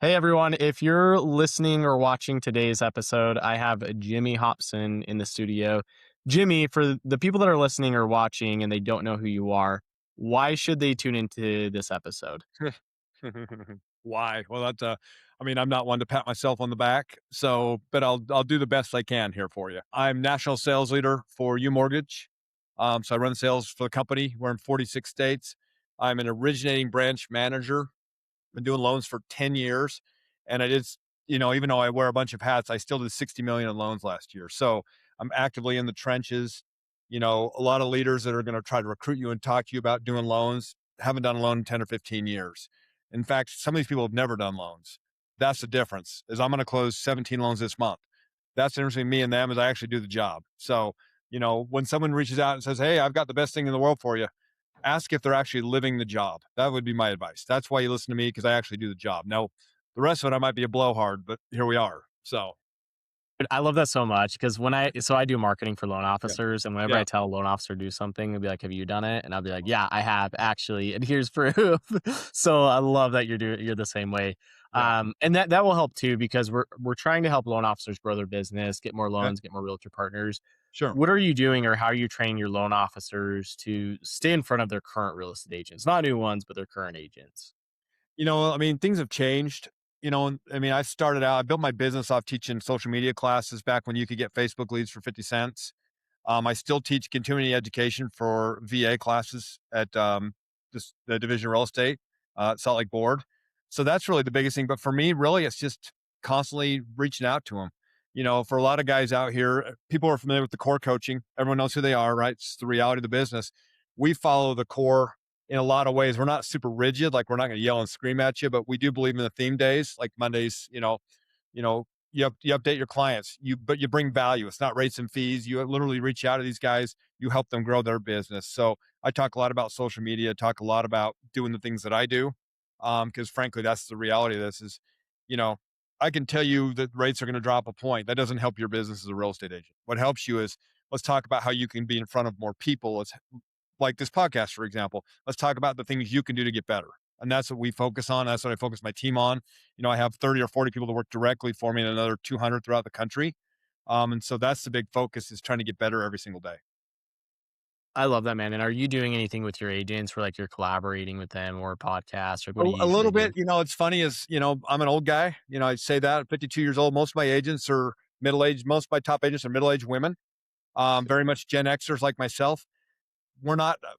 Hey everyone, if you're listening or watching today's episode, I have Jimmy Hopson in the studio. Jimmy, for the people that are listening or watching and they don't know who you are, why should they tune into this episode? Why? Well, I mean, I'm not one to pat myself on the back, but I'll do the best I can here for you. I'm national sales leader for U Mortgage. So I run sales for the company. We're in 46 states. I'm an originating branch manager. Been doing loans for 10 years. And I did, even though I wear a bunch of hats, I still did 60 million in loans last year. So I'm actively in the trenches. A lot of leaders that are going to try to recruit you and talk to you about doing loans haven't done a loan in 10 or 15 years. In fact, some of these people have never done loans. That's the difference. Is I'm going to close 17 loans this month. That's the difference between me and them is I actually do the job. So, when someone reaches out and says, "Hey, I've got the best thing in the world for you," ask if they're actually living the job. That would be my advice. That's why you listen to me, because I actually do the job. Now, the rest of it, I might be a blowhard, but here we are. So, I love that so much because I do marketing for loan yeah, officers, and whenever I yeah, tell a loan officer to do something, they'll be like, "Have you done it?" And I'll be like, "Yeah, I have actually, and here's proof." So I love that you're the same way, yeah. and that will help too because we're trying to help loan officers grow their business, get more Okay, loans, get more realtor partners. sure. What are you doing, or how are you training your loan officers to stay in front of their current real estate agents, not new ones, but their current agents? I mean, things have changed. I mean, I built my business off teaching social media classes back when you could get Facebook leads for 50 cents. I still teach continuing education for VA classes at the Division of Real Estate at Salt Lake Board. So that's really the biggest thing. But for me, really, it's just constantly reaching out to them. For a lot of guys out here, people are familiar with the core coaching. Everyone knows who they are, right? It's the reality of the business. We follow the core in a lot of ways. We're not super rigid, like we're not going to yell and scream at you, but we do believe in the theme days, like Mondays. You know, you update your clients, but you bring value. It's not rates and fees. You literally reach out to these guys, you help them grow their business. So I talk a lot about social media, talk a lot about doing the things that I do. Because frankly, that's the reality of this is, you know, I can tell you that rates are going to drop a point. That doesn't help your business as a real estate agent. What helps you is let's talk about how you can be in front of more people. Let's like this podcast, for example. Let's talk about the things you can do to get better. And that's what we focus on. That's what I focus my team on. I have 30 or 40 people that work directly for me and another 200 throughout the country. And so that's the big focus is trying to get better every single day. I love that, man. And are you doing anything with your agents where like you're collaborating with them or podcasts, or what do you A usually little do? bit, it's funny is, I'm an old guy. I say that at 52 years old. Most of my agents are middle aged. Most of my top agents are middle aged women, very much Gen Xers like myself.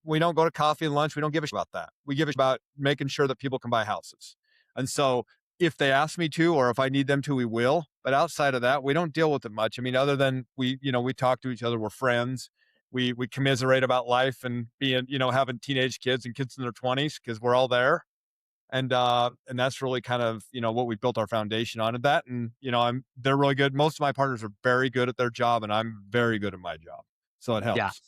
We don't go to coffee and lunch. We don't give a shit about that. We give a shit about making sure that people can buy houses. And so if they ask me to, or if I need them to, we will. But outside of that, we don't deal with it much. I mean, other than we talk to each other, we're friends. We commiserate about life and being, having teenage kids and kids in their 20s because we're all there. And that's really kind of, what we built our foundation on at that. And, they're really good. Most of my partners are very good at their job and I'm very good at my job. So it Yeah. helps.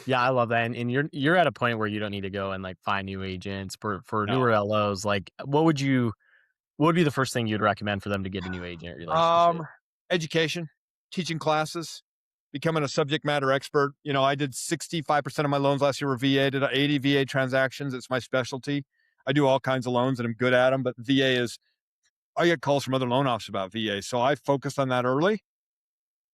Yeah, I love that. And you're at a point where you don't need to go and like find new agents for No. newer LOs. Like what would be the first thing you'd recommend for them to get a new agent Um, relationship? Education, teaching classes, becoming a subject matter expert. I did 65% of my loans last year were VA, did 80 VA transactions. It's my specialty. I do all kinds of loans and I'm good at them, but I get calls from other loan officers about VA. So I focused on that early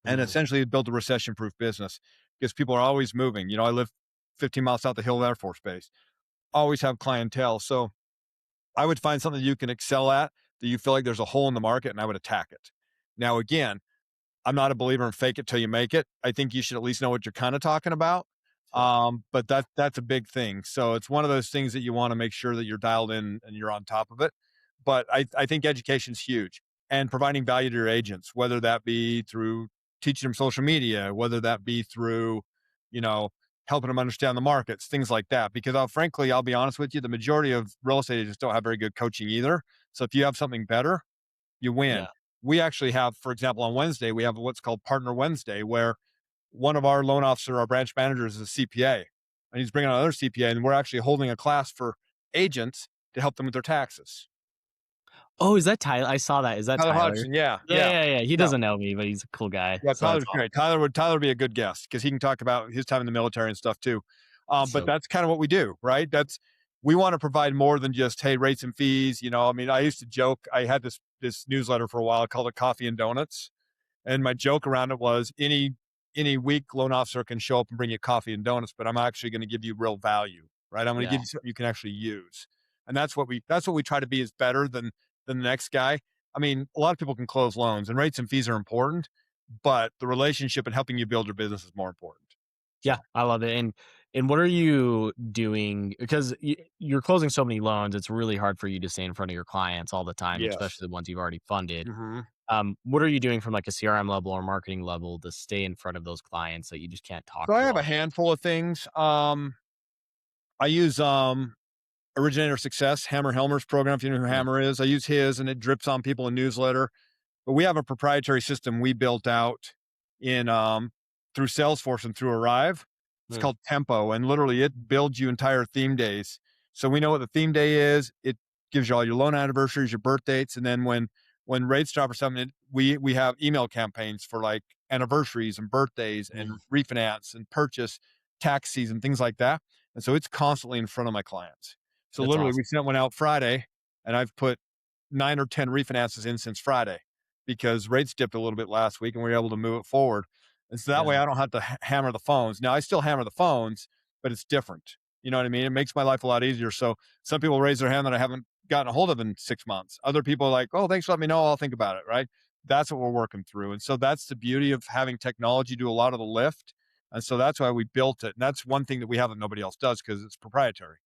and Mhm. essentially built a recession proof business because people are always moving. I live 15 miles south of Hill Air Force Base, always have clientele. So I would find something you can excel at that you feel like there's a hole in the market and I would attack it. Now, again, I'm not a believer in fake it till you make it. I think you should at least know what you're kind of talking about. Sure. But that's a big thing. So it's one of those things that you want to make sure that you're dialed in and you're on top of it. But I think education's huge and providing value to your agents, whether that be through teaching them social media, whether that be through, you know, helping them understand the markets, things like that. Because frankly, I'll be honest with you, the majority of real estate agents don't have very good coaching either. So if you have something better, you win. Yeah. We actually have, for example, on Wednesday, we have what's called Partner Wednesday, where one of our loan officer, our branch managers is a CPA, and he's bringing on another CPA, and we're actually holding a class for agents to help them with their taxes. Oh, is that Tyler? I saw that. Is that Tyler Tyler? Hodgson, yeah, Yeah, yeah, yeah, yeah. He yeah, doesn't know me, but he's a cool guy. yeah. So that's Tyler's great. awesome. Tyler would be a good guest because he can talk about his time in the military and stuff too. But So that's kind of what we do, right? we want to provide more than just, hey, rates and fees. I mean, I used to joke. I had this newsletter for a while called it Coffee and Donuts, and my joke around it was any weak loan officer can show up and bring you coffee and donuts, but I'm actually going to give you real value, right? I'm going to Yeah. give you something you can actually use, and that's what we try to be is better than the next guy. I mean, a lot of people can close loans, and rates and fees are important, but the relationship and helping you build your business is more important. Yeah, So I love it. And what are you doing? Because you're closing so many loans, it's really hard for you to stay in front of your clients all the time, yes. especially the ones you've already funded. Hmm. What are you doing from like a CRM level or marketing level to stay in front of those clients that you just can't So talk I to have all a the time? handful of things. I use Originator Success, Hammer Helmer's program. If you know who Yeah. Hammer is, I use his, and it drips on people in newsletter. But we have a proprietary system we built out in through Salesforce and through Arrive. It's Mm, called Tempo, and literally it builds you entire theme days. So we know what the theme day is. It gives you all your loan anniversaries, your birth dates, and then when rates drop or something, we have email campaigns for like anniversaries and birthdays and mm, refinance and purchase, tax season, things like that. And so it's constantly in front of my clients. So that's literally, we awesome. sent one out Friday, and I've put 9 or 10 refinances in since Friday because rates dipped a little bit last week and we were able to move it forward. And so that way Yeah, I don't have to hammer the phones. Now I still hammer the phones, but it's different. You know what I mean? It makes my life a lot easier. So some people raise their hand that I haven't gotten a hold of in 6 months. Other people are like, oh, thanks for letting me know. I'll think about it. Right. That's what we're working through. And so that's the beauty of having technology do a lot of the lift. And so that's why we built it. And that's one thing that we have that nobody else does because it's proprietary.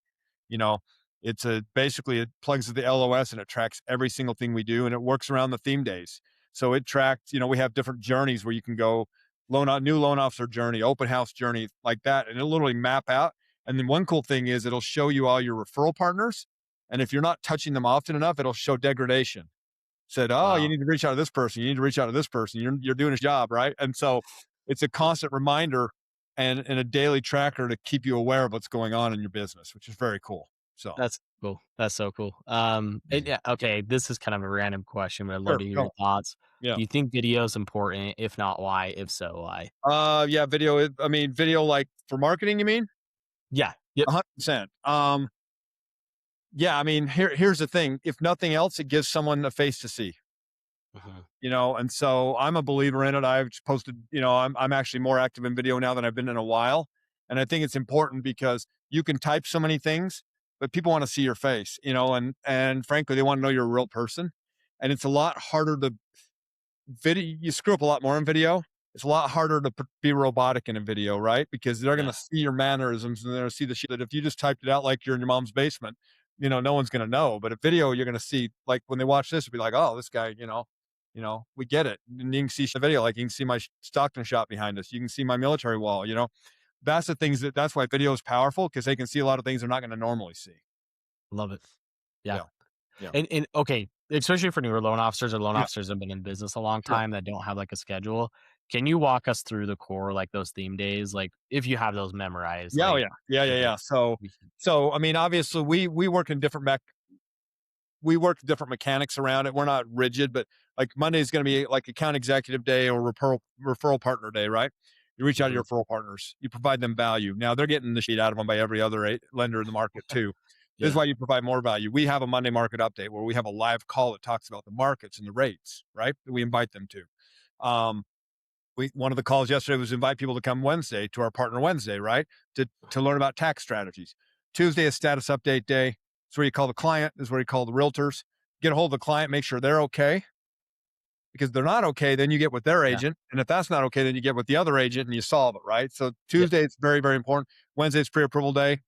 You know, it's a basically it plugs to the LOS and it tracks every single thing we do and it works around the theme days. So it tracks, we have different journeys where you can go new loan officer journey, open house journey, like that. And it'll literally map out. And then one cool thing is it'll show you all your referral partners. And if you're not touching them often enough, it'll show degradation. Said, oh, you wow, need to reach out to this person. You need to reach out to this person. You're doing his job, right? And so it's a constant reminder and a daily tracker to keep you aware of what's going on in your business, which is very cool. So that's cool. That's so cool. And yeah, okay, this is kind of a random question, but I'd love sure, to hear your go. thoughts. Yeah. Do you think video is important? If not, why? If so, why? Yeah, I mean, video like for marketing, you mean? Yeah. Yep. 100%. Yeah, I mean, here's the thing. If nothing else, it gives someone a face to see. Mhm. And so I'm a believer in it. I've posted, I'm actually more active in video now than I've been in a while. And I think it's important because you can type so many things, but people want to see your face, and frankly, they want to know you're a real person. And it's a lot harder to video you screw up a lot more in video. It's a lot harder to be robotic in a video, right? Because they're going Yeah. to see your mannerisms and they're going to see the shit that if you just typed it out like you're in your mom's basement, no one's going to know. But a video, you're going to see like when they watch this, it'll be like, oh, this guy, we get it. And you can see the video, like you can see my Stockton shop behind us. You can see my military wall. That's why video is powerful because they can see a lot of things they're not going to normally see. Love it. Yeah. Yeah, yeah, And okay, especially for newer loan officers or loan yeah, officers that have been in business a long sure. time that don't have like a schedule, can you walk us through the core, like those theme days? Like if you have those memorized, Yeah, oh like yeah, yeah, yeah, okay. yeah. So, we can- so I mean, obviously, we work in we work different mechanics around it. We're not rigid, but like Monday is going to be like account executive day or referral partner day, right? You reach out to Mhm. your referral partners, you provide them value. Now they're getting the sheet out of them by every other lender in the market too. This is Yeah. why you provide more value. We have a Monday market update where we have a live call that talks about the markets and the rates, right? That we invite them to. Um, one of the calls yesterday was invite people to come Wednesday to our partner Wednesday, right? To learn about tax strategies. Tuesday is status update day. It's where you call the client, this is where you call the realtors, get a hold of the client, make sure they're okay. Because if they're not okay, then you get with their Yeah. agent. And if that's not okay, then you get with the other agent and you solve it, right? So Yep. Tuesday it's very, very important. Wednesday is pre-approval day.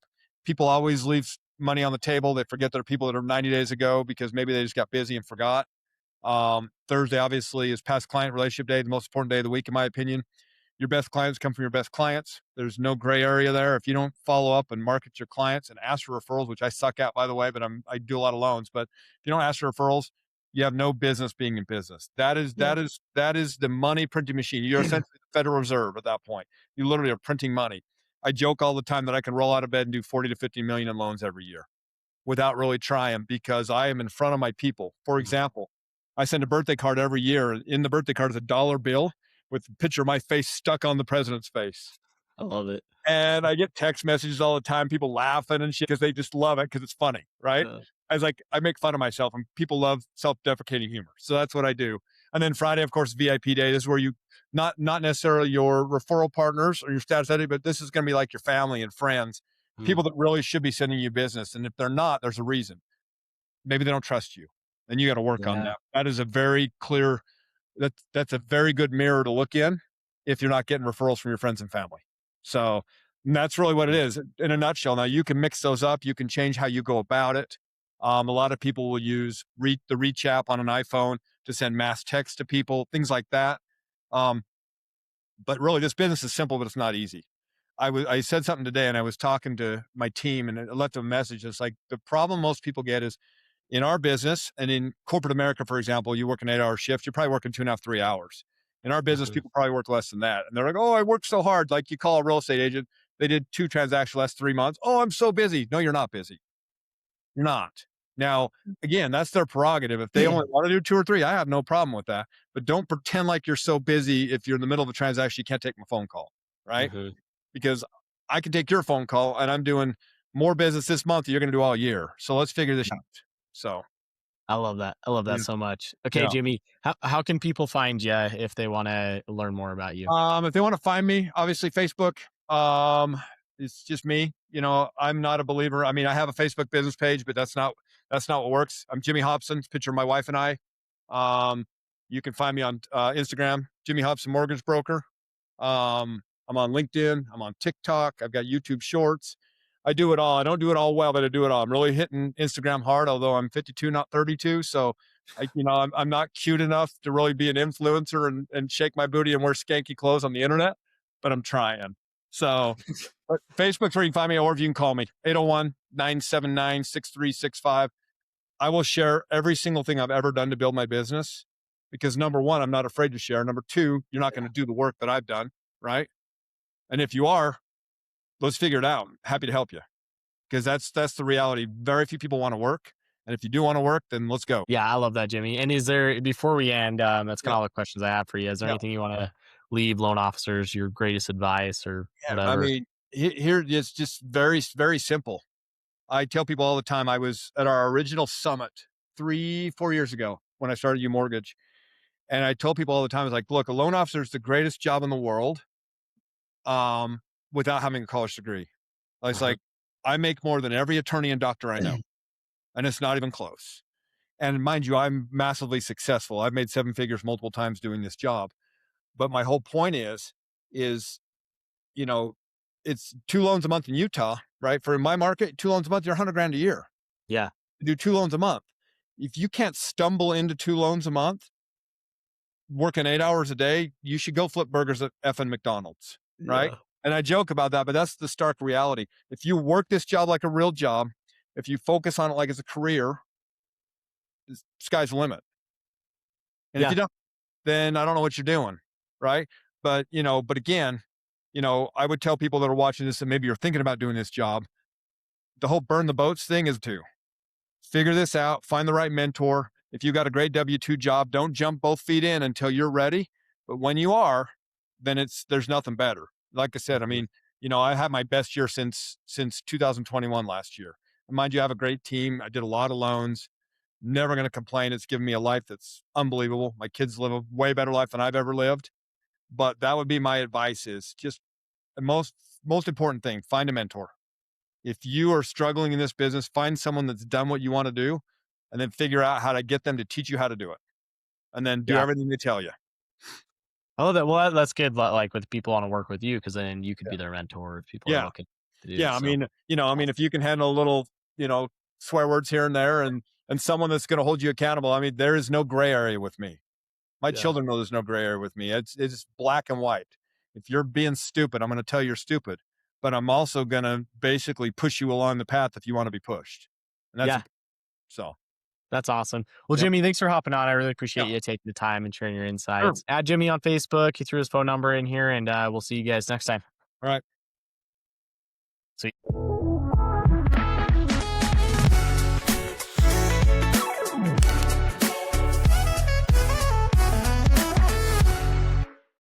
People always leave money on the table. They forget their people that are 90 days ago because maybe they just got busy and forgot. Thursday, obviously, is past client relationship day, the most important day of the week, in my opinion. Your best clients come from your best clients. There's no gray area there. If you don't follow up and market your clients and ask for referrals, which I suck at, by the way, but I do a lot of loans. But if you don't ask for referrals, you have no business being in business. That is Yeah. that is that is the money printing machine. You're essentially the Federal Reserve at that point. You literally are printing money. I joke all the time that I can roll out of bed and do 40 to 50 million in loans every year without really trying because I am in front of my people. For Mhm. example, I send a birthday card every year. In the birthday card is a dollar bill with a picture of my face stuck on the president's face. I love it. And I get text messages all the time, people laughing and shit because they just love it because it's funny, right? Uh, I make fun of myself and people love self-deprecating humor. So that's what I do. And then Friday, of course, VIP day. This is where you not necessarily your referral partners or your status editor, but this is going to be like your family and friends, mm, people that really should be sending you business. And if they're not, there's a reason. Maybe they don't trust you. And you got to work on yeah. that. That is a very clear that's a very good mirror to look in if you're not getting referrals from your friends and family. So that's really what it Mm, is in a nutshell. Now you can mix those up. You can change how you go about it. A lot of people will use the Reach app on an iPhone to send mass text to people, things like that. Um, but really, this business is simple, but it's not easy. I said something today, and I was talking to my team, and I left them a message. It's like the problem most people get is in our business and in corporate America, for example, you work an 8 hour shift, you're probably working 2.5, 3 hours. In our business, mhm, people probably work less than that. And they're like, oh, I worked so hard. Like you call a real estate agent, they did 2 transactions last 3 months. Oh, I'm so busy. No, you're not busy. You're not. Now, again, that's their prerogative. If they only want to do two or three, I have no problem with that. But don't pretend like you're so busy if you're in the middle of a transaction, you can't take my phone call, right? mhm. Because I can take your phone call and I'm doing more business this month than you're going to do all year. So let's figure this out. So, I love that. I love that yeah. so much. Okay, Yeah. Jimmy, how can people find you if they wanna learn more about you? If they want to find me, obviously Facebook. It's just me. I'm not a believer. I mean, I have a Facebook business page, but that's not what works. I'm Jimmy Hobson. It's a picture of my wife and I. Um, you can find me on Instagram, Jimmy Hobson Mortgage Broker. I'm on LinkedIn. I'm on TikTok. I've got YouTube Shorts. I do it all. I don't do it all well, but I do it all. I'm really hitting Instagram hard, although I'm 52, not 32. So I'm not cute enough to really be an influencer and shake my booty and wear skanky clothes on the internet, but I'm trying. So, but Facebook's where you can find me, or if you can call me 801-979-6365. I will share every single thing I've ever done to build my business because number one, I'm not afraid to share. Number two, you're not going to do the work that I've done. Right. And if you are, let's figure it out. Happy to help you because that's the reality. Very few people want to work. And if you do want to work, then let's go. Yeah, I love that, Jimmy. And is there before we end, that's Yeah. kinda all the questions I have for you. Is there Yeah. anything you wanna leave loan officers, your greatest advice or Yeah, I whatever? mean, here it's just very, very simple. I tell people all the time. I was at our original summit 3, 4 years ago when I started U Mortgage, and I told people all the time, "I was like, look, a loan officer is the greatest job in the world, um, without having a college degree." I was Uh-huh. like, I make more than every attorney and doctor I know, and it's not even close. And mind you, I'm massively successful. I've made 7 figures multiple times doing this job. But my whole point is you know, it's 2 loans a month in Utah, right? For my market, 2 loans a month, you're 100 grand a year. Yeah, Do 2 loans a month. If you can't stumble into 2 loans a month, working 8 hours a day, you should go flip burgers at effing McDonald's, right? yeah. And I joke about that, but that's the stark reality. If you work this job like a real job, if you focus on it like it's a career, sky's the limit. And if you Yeah, don't, then I don't know what you're doing, right? But again, I would tell people that are watching this and maybe you're thinking about doing this job, the whole burn the boats thing is to figure this out, find the right mentor. If you got a great W-2 job, don't jump both feet in until you're ready. But when you are, then there's nothing better. Like I said, I mhm. mean, I had my best year since 2021 last year. And mind you, I have a great team. I did a lot of loans. Never going to complain. It's given me a life that's unbelievable. My kids live a way better life than I've ever lived. But that would be my advice is just the most important thing, find a mentor. If you are struggling in this business, find someone that's done what you want to do and then figure out how to get them to teach you how to do it. And then do Yeah. everything they tell you. I love that. Well, that's good, like, with people wanna work with you, because then you could Yeah. be their mentor if people are Yeah. looking to do Yeah. so. If you can handle a little, swear words here and there and someone that's going to hold you accountable. I mean, there is no gray area with me. My Yeah. children know there's no gray area with me. It's black and white. If you're being stupid, I'm going to tell you you're stupid, but I'm also going to basically push you along the path if you want to be pushed. And that's Yeah, important. So, that's awesome. Well, yep. Jimmy, thanks for hopping on. I really appreciate Yeah. you taking the time and sharing your Sure. insights. Add Jimmy on Facebook. He threw his phone number in here, and, we'll see you guys next time. All right. See